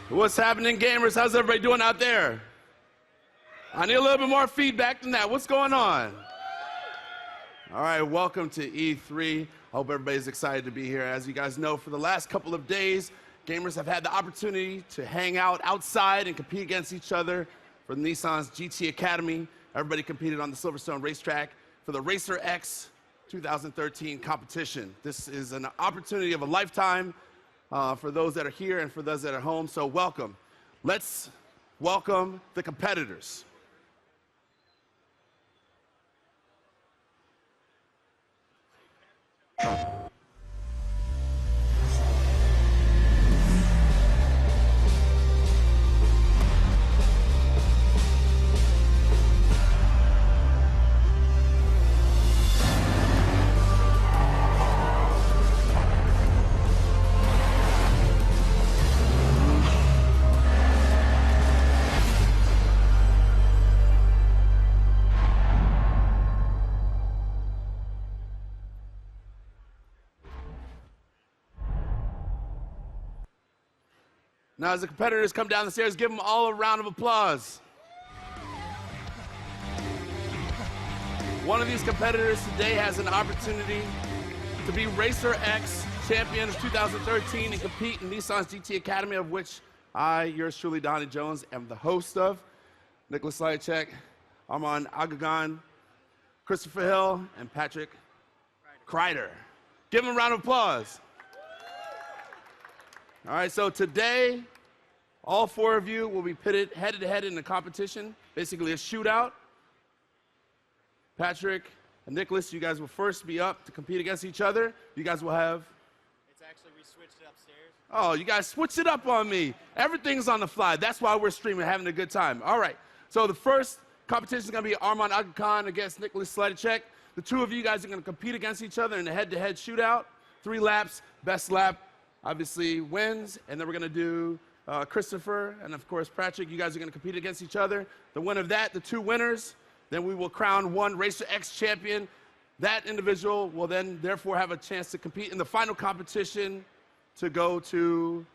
What's happening, gamers? How's everybody doing out there? I need a little bit more feedback than that. What's going on? All right, welcome to E3. I hope everybody's excited to be here. As you guys know, for the last couple of days, gamers have had the opportunity to hang out outside and compete against each other for Nissan's GT Academy. Everybody competed on the Silverstone racetrack for the Racer X 2013 competition. This is an opportunity of a lifetime for those that are here and for those that are home, so welcome. Let's welcome the competitors. Now, as the competitors come down the stairs, give them all a round of applause. One of these competitors today has an opportunity to be Racer X champion of 2013 and compete in Nissan's GT Academy, of which I, yours truly, Donnie Jones, am the host of. Nicholas Slychek, Armand Agagan, Christopher Hill, and Patrick Kreider. Give them a round of applause. All right, so today, all four of you will be pitted head-to-head in the competition, basically a shootout. Patrick and Nicholas, you guys will first be up to compete against each other. You guys will have... It's actually, we switched it upstairs. Oh, you guys switched it up on me. Everything's on the fly. That's why we're streaming, having a good time. All right, so the first competition is going to be Armand Agagan against Nicholas Slychek. The two of you guys are going to compete against each other in a head-to-head shootout. 3 laps, best lap obviously wins, and then we're going to do Christopher and, of course, Patrick. You guys are going to compete against each other. The winner of that, the 2 winners, then we will crown one Racer X champion. That individual will then, therefore, have a chance to compete in the final competition to go to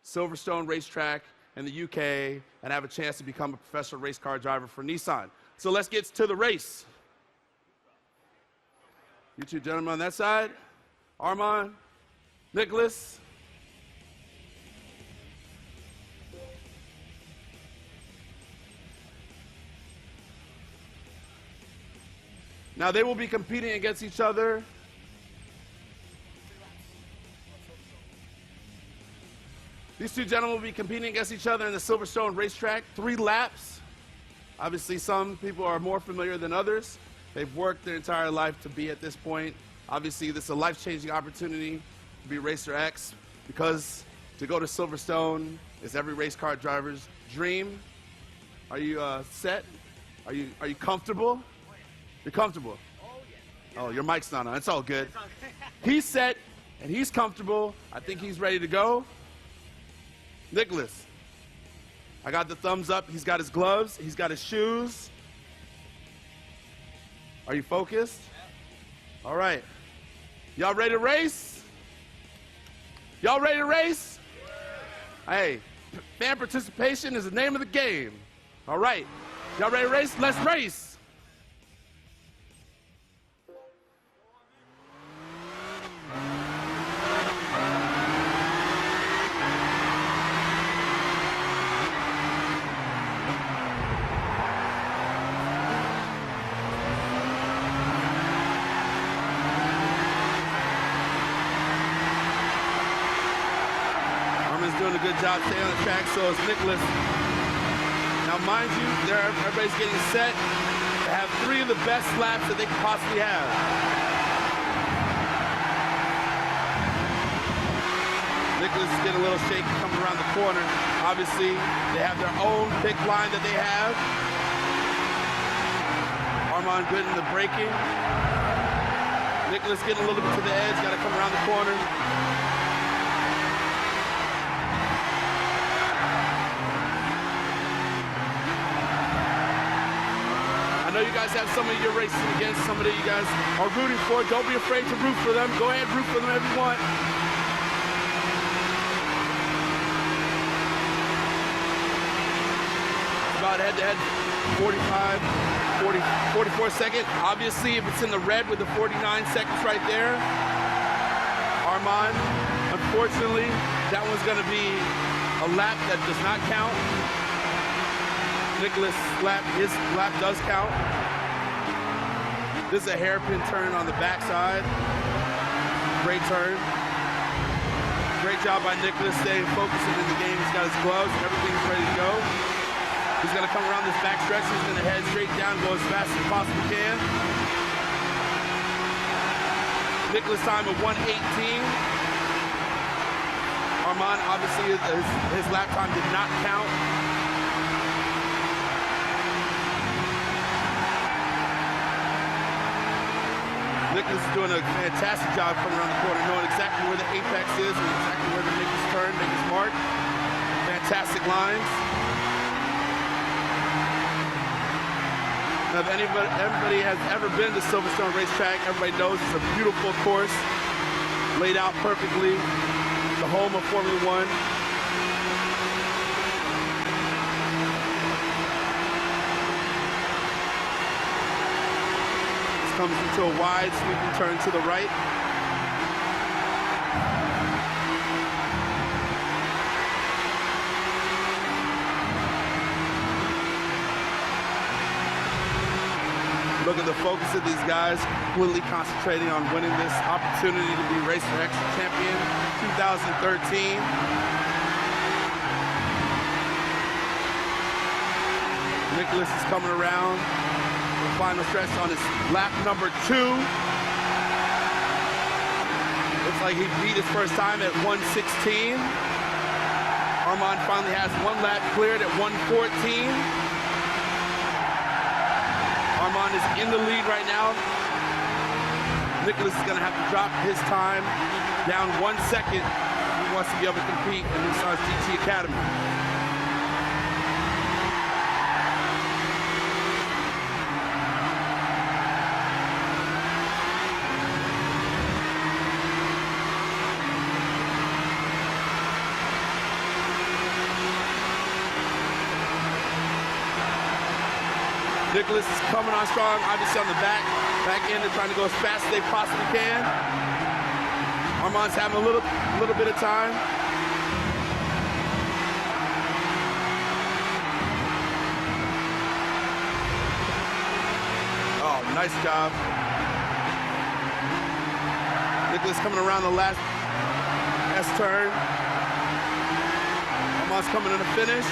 Silverstone racetrack in the UK and have a chance to become a professional race car driver for Nissan. So let's get to the race. You two gentlemen on that side, Armand, Nicholas. Now they will be competing against each other. These two gentlemen will be competing against each other in the Silverstone racetrack, 3 laps. Obviously, some people are more familiar than others. They've worked their entire life to be at this point. Obviously, this is a life-changing opportunity to be Racer X, because to go to Silverstone is every race car driver's dream. Are you set? Are you comfortable? You're comfortable? Oh, yeah. Oh, your mic's not on. It's all good. He's set, and he's comfortable. I think he's ready to go. Nicholas, I got the thumbs up. He's got his gloves. He's got his shoes. Are you focused? Yeah. All right. Y'all ready to race? Y'all ready to race? Yeah. Hey, fan participation is the name of the game. All right. Y'all ready to race? Let's race. Doing a good job staying on the track, so is Nicholas. Now, mind you, everybody's getting set to have 3 of the best laps that they could possibly have. Nicholas is getting a little shaky coming around the corner. Obviously, they have their own big line that they have. Armand good in the braking. Nicholas getting a little bit to the edge, got to come around the corner. I know you guys have somebody you're racing against, somebody you guys are rooting for. Don't be afraid to root for them. Go ahead, root for them if you want. about head-to-head 45, 40, 44 second. Obviously, if it's in the red with the 49 seconds right there, Armand, unfortunately, that one's going to be a lap that does not count. Nicholas' lap, his lap does count. This is a hairpin turn on the backside. Great turn. Great job by Nicholas staying focused in the game. He's got his gloves and everything's ready to go. He's going to come around this back stretch. He's going to head straight down, go as fast as he possibly can. Nicholas' time of 1:18. Armand, obviously, his lap time did not count. Nicholas is doing a fantastic job coming around the corner, knowing exactly where the apex is and exactly where to make his turn, make his mark. Fantastic lines. Now, if everybody has ever been to Silverstone racetrack, everybody knows it's a beautiful course, laid out perfectly, the home of Formula One. Comes into a wide sweeping turn to the right. Look at the focus of these guys, completely concentrating on winning this opportunity to be Race for Extra Champion 2013. Nicholas is coming around. Final stretch on his lap number 2. Looks like he beat his first time at 1:16. Armand finally has one lap cleared at 1:14. Armand is in the lead right now. Nicholas is going to have to drop his time down 1 second if he wants to be able to compete in Nissan's GT Academy. Nicholas is coming on strong, obviously on the back end. They're trying to go as fast as they possibly can. Armand's having a little bit of time. Oh, nice job. Nicholas coming around the last S-turn. Armand's coming to the finish.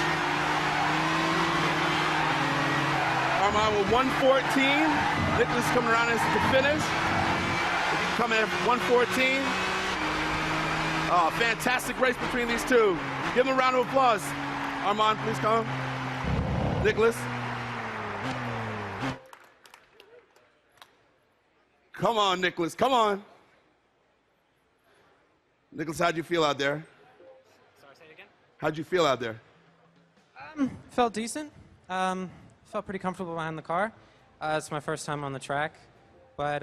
Armand with 1:14. Nicholas coming around as the finish. Coming at 1:14. Oh, fantastic race between these two. Give them a round of applause. Armand, please come. Nicholas. Come on, Nicholas, come on. Nicholas, how'd you feel out there? Sorry, say it again? How'd you feel out there? Felt decent. Felt pretty comfortable behind the car. It's my first time on the track, but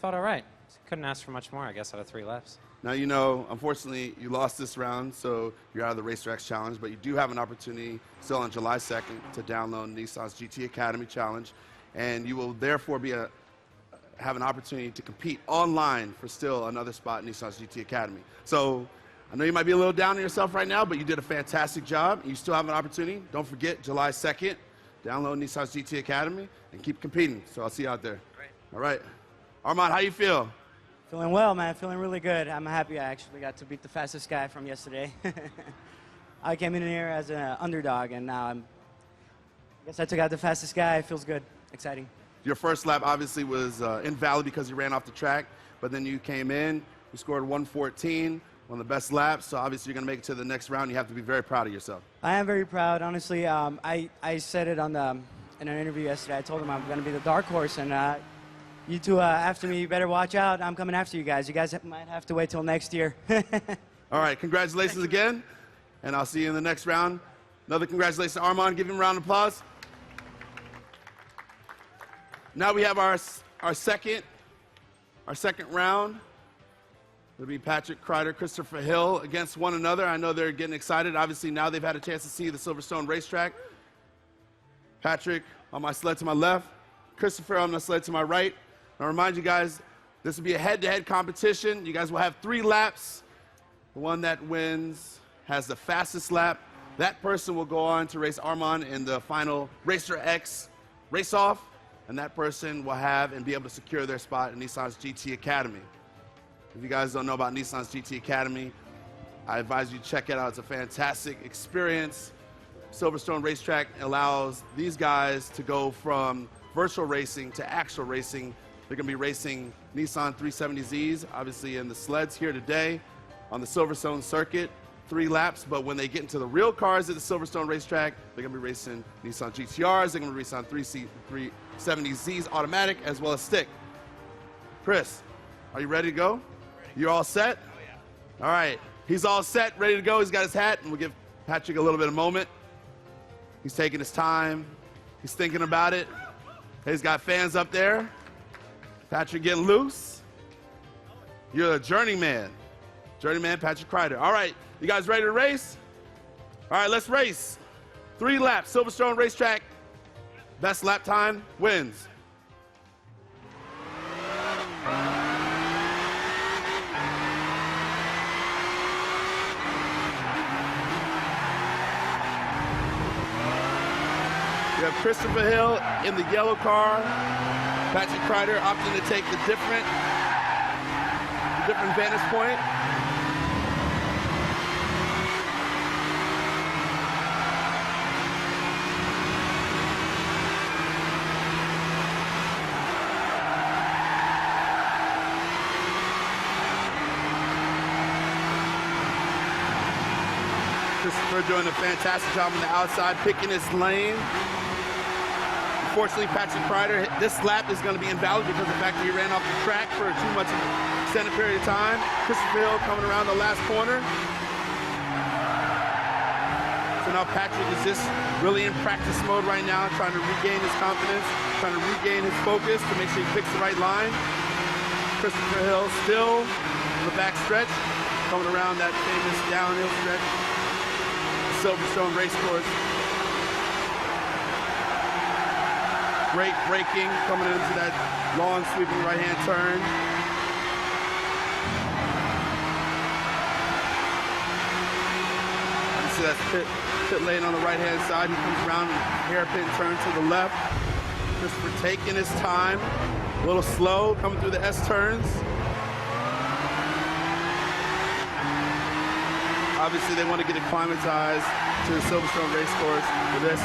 felt all right. Couldn't ask for much more, I guess, out of 3 laps. Now, you know, unfortunately, you lost this round, so you're out of the Racer X Challenge, but you do have an opportunity still on July 2nd to download Nissan's GT Academy Challenge, and you will therefore have an opportunity to compete online for still another spot in Nissan's GT Academy. So I know you might be a little down on yourself right now, but you did a fantastic job. You still have an opportunity. Don't forget, July 2nd, download Nissan's GT Academy and keep competing. So I'll see you out there. Great. All right. Armand, how you feel? Feeling well, man. Feeling really good. I'm happy I actually got to beat the fastest guy from yesterday. I came in here as an underdog, and now I guess I took out the fastest guy. It feels good. Exciting. Your first lap obviously was invalid because you ran off the track, but then you came in, you scored 1:14, one of the best laps, so obviously you're going to make it to the next round. You have to be very proud of yourself. I am very proud. Honestly, I said it in an interview yesterday. I told him I'm going to be the dark horse, and you two after me, you better watch out. I'm coming after you guys. You guys might have to wait till next year. All right, congratulations again, and I'll see you in the next round. Another congratulations to Armand. Give him a round of applause. Now we have our second round. It'll be Patrick Kreider, Christopher Hill against one another. I know they're getting excited. Obviously, now they've had a chance to see the Silverstone racetrack. Patrick on my sled to my left, Christopher on the sled to my right. I'll remind you guys, this will be a head-to-head competition. You guys will have 3 laps. The one that wins has the fastest lap. That person will go on to race Armand in the final Racer X race-off, and that person will have and be able to secure their spot in Nissan's GT Academy. If you guys don't know about Nissan's GT Academy, I advise you check it out. It's a fantastic experience. Silverstone Racetrack allows these guys to go from virtual racing to actual racing. They're going to be racing Nissan 370Zs, obviously in the sleds here today on the Silverstone circuit, 3 laps. But when they get into the real cars at the Silverstone Racetrack, they're going to be racing Nissan GTRs. They're going to be racing 370Zs automatic as well as stick. Chris, are you ready to go? You all set? Oh, yeah. All right. He's all set, ready to go. He's got his hat, and we'll give Patrick a little bit of moment. He's taking his time. He's thinking about it. He's got fans up there. Patrick getting loose. You're a journeyman. Journeyman Patrick Kreider. All right, you guys ready to race? All right, let's race. 3 laps, Silverstone Racetrack. Best lap time wins. We have Christopher Hill in the yellow car. Patrick Kreider opting to take the different vantage point. Christopher doing a fantastic job on the outside, picking his lane. Unfortunately, Patrick Kreider, this lap is going to be invalid because of the fact that he ran off the track for too much extended period of time. Christopher Hill coming around the last corner. So now Patrick is just really in practice mode right now, trying to regain his confidence, trying to regain his focus to make sure he picks the right line. Christopher Hill still in the back stretch, coming around that famous downhill stretch. Silverstone Racecourse. Great braking coming into that long sweeping right-hand turn. You see that pit lane on the right-hand side. He comes around hairpin turn to the left. Christopher taking his time, a little slow coming through the S turns. Obviously, they want to get acclimatized to the Silverstone Racecourse for this.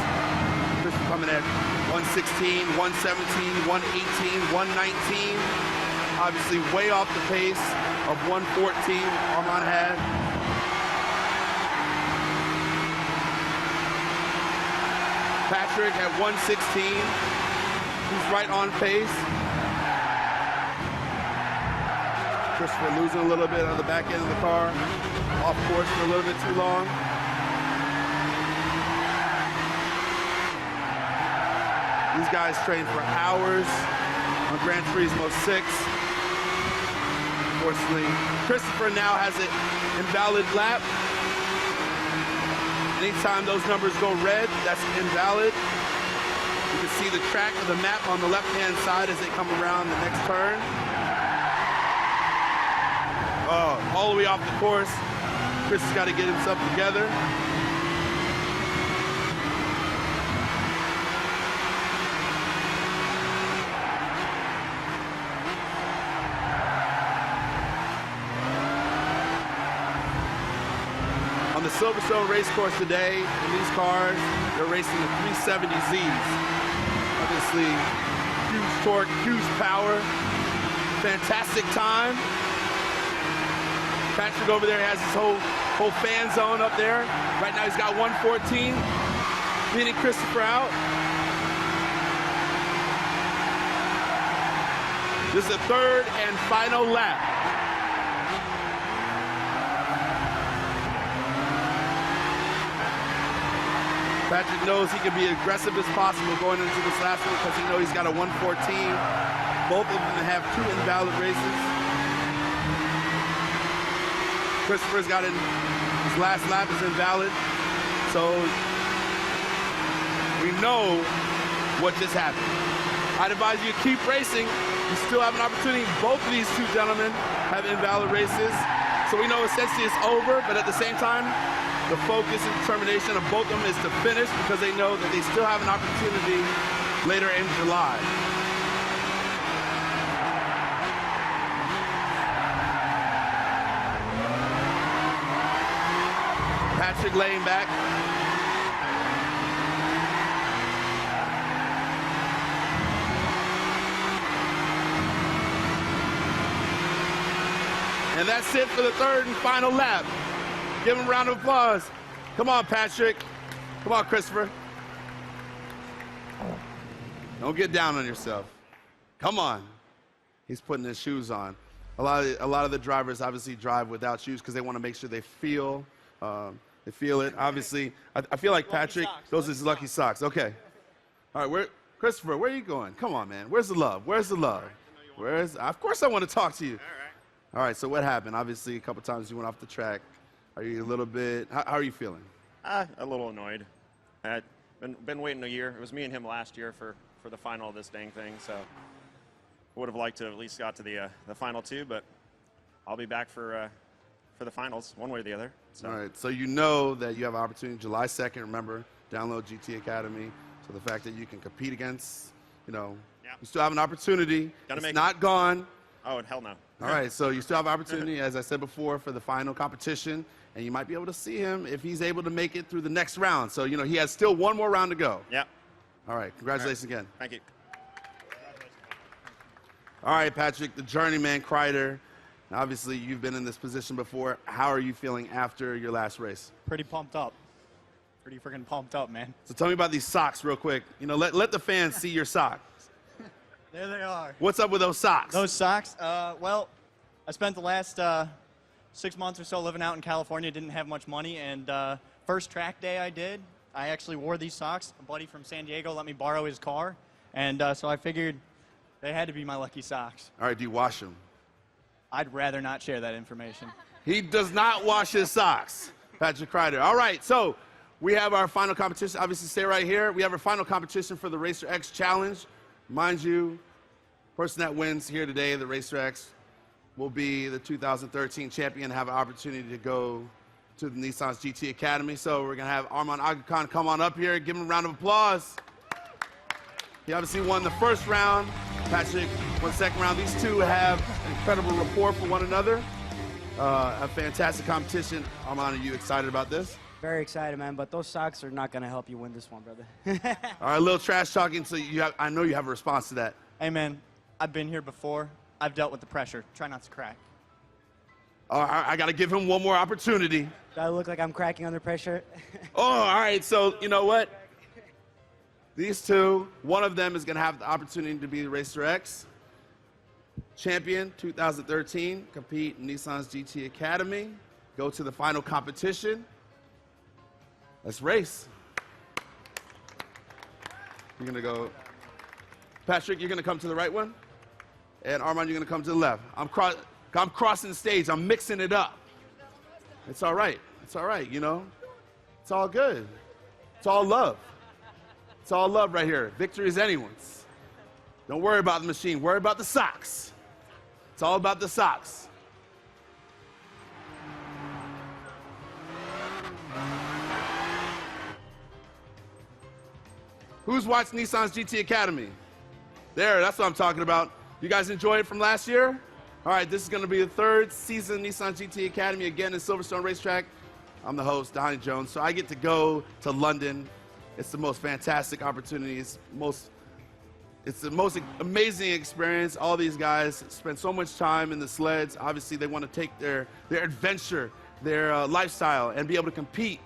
Christopher coming at 116, 117, 118, 119. Obviously, way off the pace of 114 Armand had. Patrick at 116. He's right on pace. Christopher losing a little bit on the back end of the car. Off course for a little bit too long. These guys train for hours on Gran Turismo 6. Unfortunately, Christopher now has an invalid lap. Anytime those numbers go red, that's invalid. You can see the track of the map on the left-hand side as they come around the next turn. Oh, all the way off the course. Chris has got to get himself together. On the Silverstone Racecourse today, in these cars, they're racing the 370Zs. Obviously, huge torque, huge power, fantastic time. Patrick over there has his whole fan zone up there. Right now he's got 114, beating Christopher out. This is the 3rd and final lap. Patrick knows he can be aggressive as possible going into this last one because he knows he's got a 114. Both of them have 2 invalid races. Christopher's got his last lap is invalid, so We know what just happened. I'd advise you to keep racing. You still have an opportunity. Both of these two gentlemen have invalid races. So we know essentially it's over, but at the same time, the focus and determination of both of them is to finish because they know that they still have an opportunity later in July. Patrick laying back. And that's it for the third and final lap. Give him a round of applause. Come on, Patrick. Come on, Christopher. Don't get down on yourself. Come on. He's putting his shoes on. A lot of the drivers obviously drive without shoes because they want to make sure they feel it. Obviously, I feel like Patrick, those are his lucky socks. Okay. All right, Christopher, where are you going? Come on, man. Where's the love? Where's the love? Of course I want to talk to you. All right, so what happened? Obviously, a couple times you went off the track. Are you a little bit, how are you feeling? A little annoyed. I'd been waiting a year. It was me and him last year for the final of this dang thing, so would have liked to have at least got to the final two, but I'll be back for the finals, one way or the other. So. All right, so you know that you have an opportunity July 2nd. Remember, download GT Academy. So the fact that you can compete against, you still have an opportunity. It's not gone. Oh, hell no. All right, so you still have opportunity, as I said before, for the final competition, and you might be able to see him if he's able to make it through the next round. So, he has still one more round to go. Yeah. All right, congratulations again. Thank you. All right, Patrick, the journeyman Kreider. Obviously, you've been in this position before. How are you feeling after your last race? Pretty pumped up. Pretty freaking pumped up, man. So tell me about these socks real quick. Let the fans see your socks. There they are. What's up with those socks? Those socks? Well, I spent the last 6 months or so living out in California, didn't have much money, and first track day I actually wore these socks. A buddy from San Diego let me borrow his car, and so I figured they had to be my lucky socks. All right, do you wash them? I'd rather not share that information. He does not wash his socks, Patrick Kreider. All right, so we have our final competition. Obviously, stay right here. We have our final competition for the Racer X Challenge. Mind you, person that wins here today, the Racer X, will be the 2013 champion, have an opportunity to go to the Nissan's GT Academy. So we're going to have Arman Aga Khan come on up here. Give him a round of applause. He obviously won the first round. Patrick won the second round. These two have incredible rapport for one another. A fantastic competition. Arman, are you excited about this? Very excited, man, but those socks are not going to help you win this one, brother. All right, a little trash talking, so I know you have a response to that. Hey, man, I've been here before. I've dealt with the pressure. Try not to crack. All right, I got to give him one more opportunity. Do I look like I'm cracking under pressure? Oh, all right, so you know what? These two, one of them is going to have the opportunity to be the Racer X champion 2013, compete in Nissan's GT Academy, go to the final competition. Let's race. You're going to go. Patrick, you're going to come to the right one. And Armand, you're going to come to the left. I'm crossing the stage. I'm mixing it up. It's all right. It's all right, It's all good. It's all love. It's all love right here. Victory is anyone's. Don't worry about the machine. Worry about the socks. It's all about the socks. Who's watched Nissan's GT Academy? There, that's what I'm talking about. You guys enjoyed it from last year? All right, this is going to be the third season Nissan GT Academy, again in Silverstone Racetrack. I'm the host, Donnie Jones, so I get to go to London. It's the most fantastic opportunity. It's the most amazing experience. All these guys spend so much time in the sleds. Obviously, they want to take their adventure, their lifestyle, and be able to compete.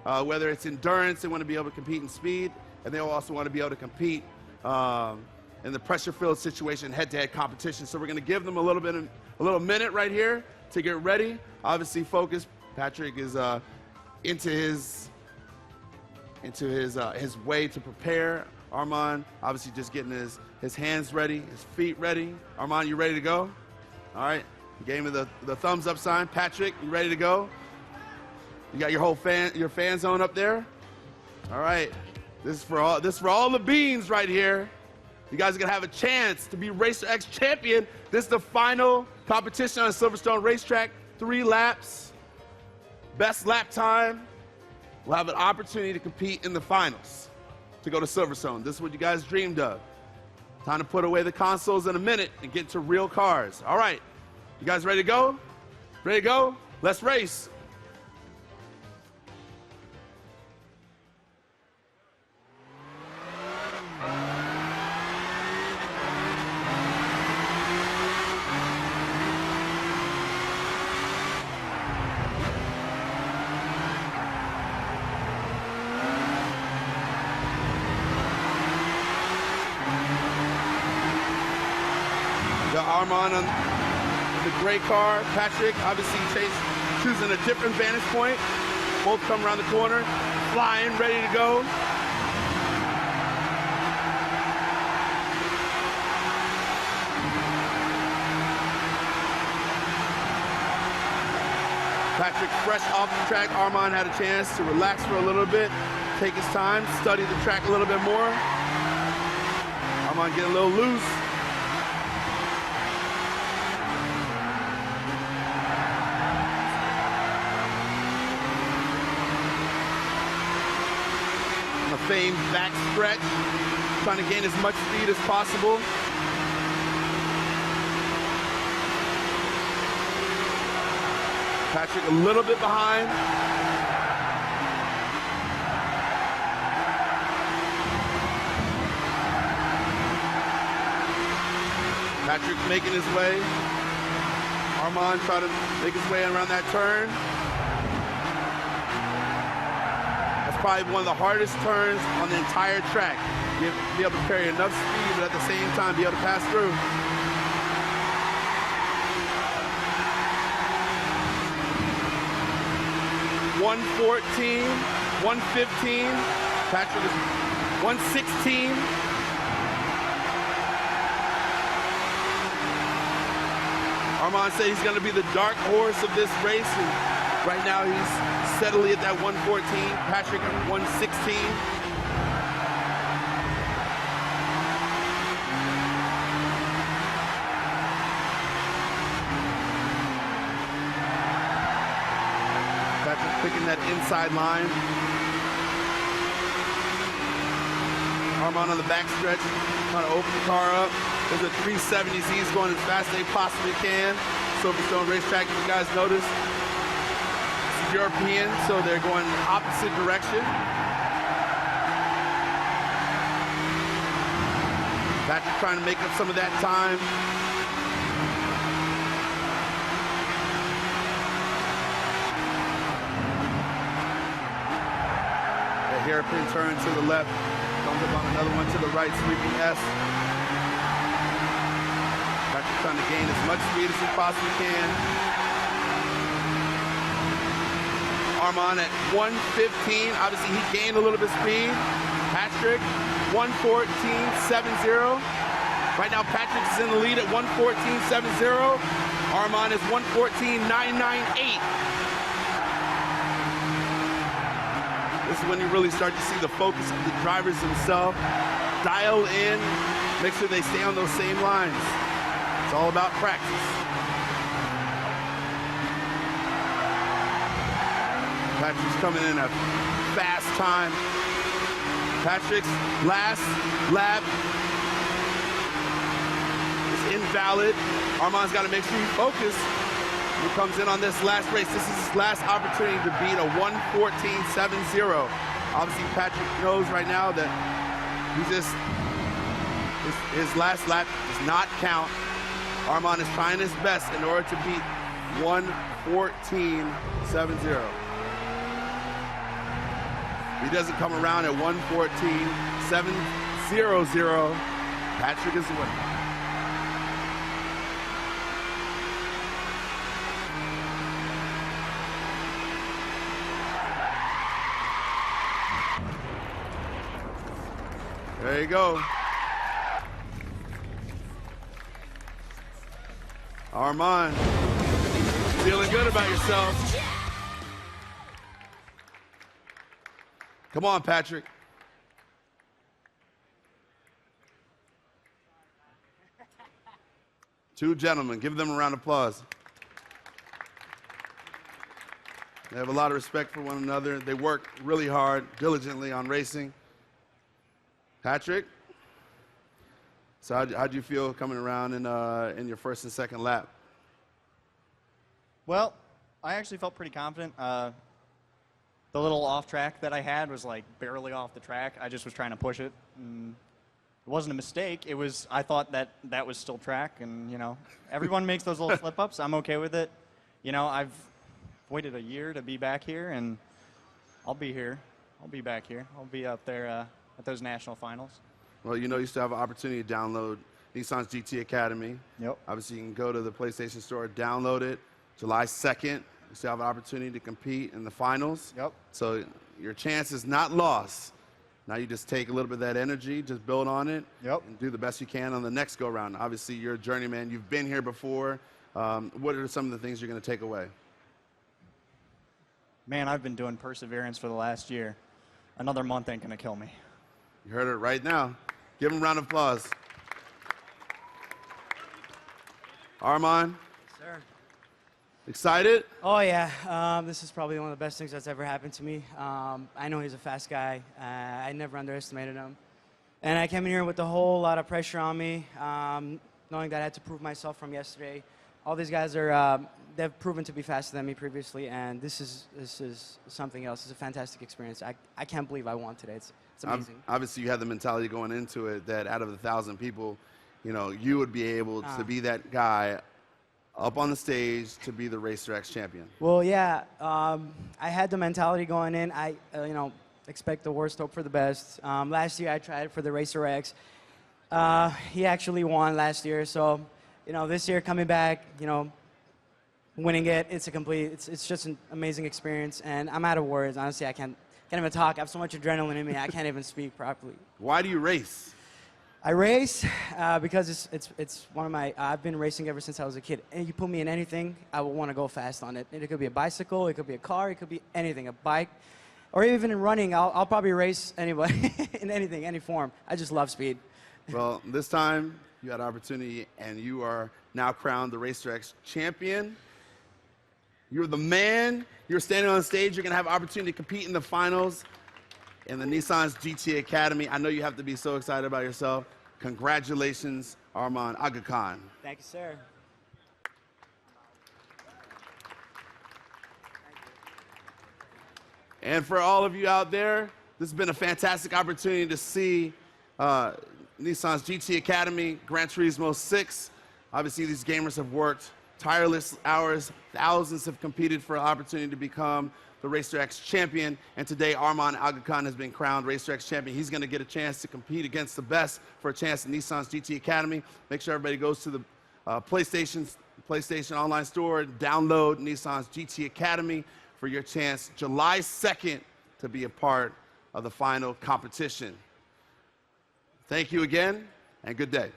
Whether it's endurance, they want to be able to compete in speed, and they also want to be able to compete in the pressure-filled situation, head-to-head competition. So we're going to give them a little minute right here to get ready. Obviously, focus. Patrick is into his way to prepare. Armand, obviously, just getting his hands ready, his feet ready. Armand, you ready to go? All right. You gave me the thumbs up sign. Patrick, you ready to go? You got your whole fan zone up there? All right. This is for all the beans right here. You guys are gonna have a chance to be Racer X champion. This is the final competition on Silverstone racetrack. 3 laps. Best lap time will have an opportunity to compete in the finals to go to Silverstone. This is what you guys dreamed of. Time to put away the consoles in a minute and get to real cars. All right, you guys ready to go? Ready to go? Let's race. Armand on the gray car. Patrick obviously choosing a different vantage point. Both come around the corner, flying, ready to go. Patrick fresh off the track. Armand had a chance to relax for a little bit, take his time, study the track a little bit more. Armand getting a little loose. Famed back stretch, trying to gain as much speed as possible. Patrick a little bit behind. Patrick making his way. Armand trying to make his way around that turn. Probably one of the hardest turns on the entire track. Be able to carry enough speed, but at the same time be able to pass through. .114, 115. Patrick is 116. Armand said he's going to be the dark horse of this race, and right now he's steadily at that 114, Patrick at 116. Patrick picking that inside line. Armand on the back stretch, trying to open the car up. There's a 370Z, he's going as fast as they possibly can. Silverstone racetrack, if you guys notice. European, so they're going opposite direction. Patrick trying to make up some of that time. The hairpin turn to the left, comes up on another one to the right, sweeping S. Patrick trying to gain as much speed as he possibly can. Armand at 115. Obviously, he gained a little bit of speed. Patrick, 114.70. Right now, Patrick is in the lead at 114.70. Armand is 114.998. This is when you really start to see the focus of the drivers themselves. Dial in, make sure they stay on those same lines. It's all about practice. Patrick's coming in a fast time. Patrick's last lap is invalid. Armand's got to make sure he focuses. He comes in on this last race. This is his last opportunity to beat a 114.70. Obviously, Patrick knows right now that his last lap does not count. Armand is trying his best in order to beat 114.70. He doesn't come around at 114.700. Patrick is the winner. There you go. Armand, feeling good about yourself. Come on, Patrick. Two gentlemen. Give them a round of applause. They have a lot of respect for one another. They work really hard, diligently on racing. Patrick, so how'd you feel coming around in your first and second lap? Well, I actually felt pretty confident. The little off track that I had was like barely off the track. I just was trying to push it. And it wasn't a mistake. It was, I thought that was still track, and you know, everyone makes those little slip ups. I'm okay with it. You know, I've waited a year to be back here, and I'll be here. I'll be back here. I'll be up there at those national finals. Well, you know, you still have an opportunity to download Nissan's GT Academy. Yep. Obviously, you can go to the PlayStation Store, download it. July 2nd, you still have an opportunity to compete in the finals. Yep. So your chance is not lost. Now you just take a little bit of that energy, just build on it, Yep. and do the best you can on the next go-round. Obviously, you're a journeyman. You've been here before. What are some of the things you're going to take away? Man, I've been doing perseverance for the last year. Another month ain't gonna kill me. You heard it right now. Give him a round of applause. Armand, Sir. excited? Oh, yeah. This is probably one of the best things that's ever happened to me. I know he's a fast guy. I never underestimated him. And I came in here with a whole lot of pressure on me, knowing that I had to prove myself from yesterday. All these guys are, they've proven to be faster than me previously, and this is something else. It's a fantastic experience. I can't believe I won today. It's amazing. Obviously, you had the mentality going into it that out of the 1,000 people, you know, you would be able to be that guy up on the stage to be the Racer X champion. Well, yeah, I had the mentality going in. I, expect the worst, hope for the best. Last year I tried for the Racer X. He actually won last year, so, this year coming back, winning it, it's just an amazing experience, and I'm out of words. Honestly, I can't even talk. I have so much adrenaline in me, I can't even speak properly. Why do you race? I race because it's one of my, I've been racing ever since I was a kid. And you put me in anything, I will want to go fast on it. It could be a bicycle, it could be a car, it could be anything, a bike, or even in running. I'll probably race anybody in anything, any form. I just love speed. Well, this time you had an opportunity, and you are now crowned the Racer X champion. You're the man. You're standing on stage. You're going to have an opportunity to compete in the finals in the Nissan's GT Academy. I know you have to be so excited about yourself. Congratulations, Armand Aga Khan. Thank you, sir. And for all of you out there, this has been a fantastic opportunity to see Nissan's GT Academy, Gran Turismo 6. Obviously, these gamers have worked tireless hours. Thousands have competed for an opportunity to become the Racer X champion. And today, Armand Aga Khan has been crowned Racer X champion. He's going to get a chance to compete against the best for a chance in Nissan's GT Academy. Make sure everybody goes to the PlayStation online store, download Nissan's GT Academy for your chance July 2nd to be a part of the final competition. Thank you again, and good day.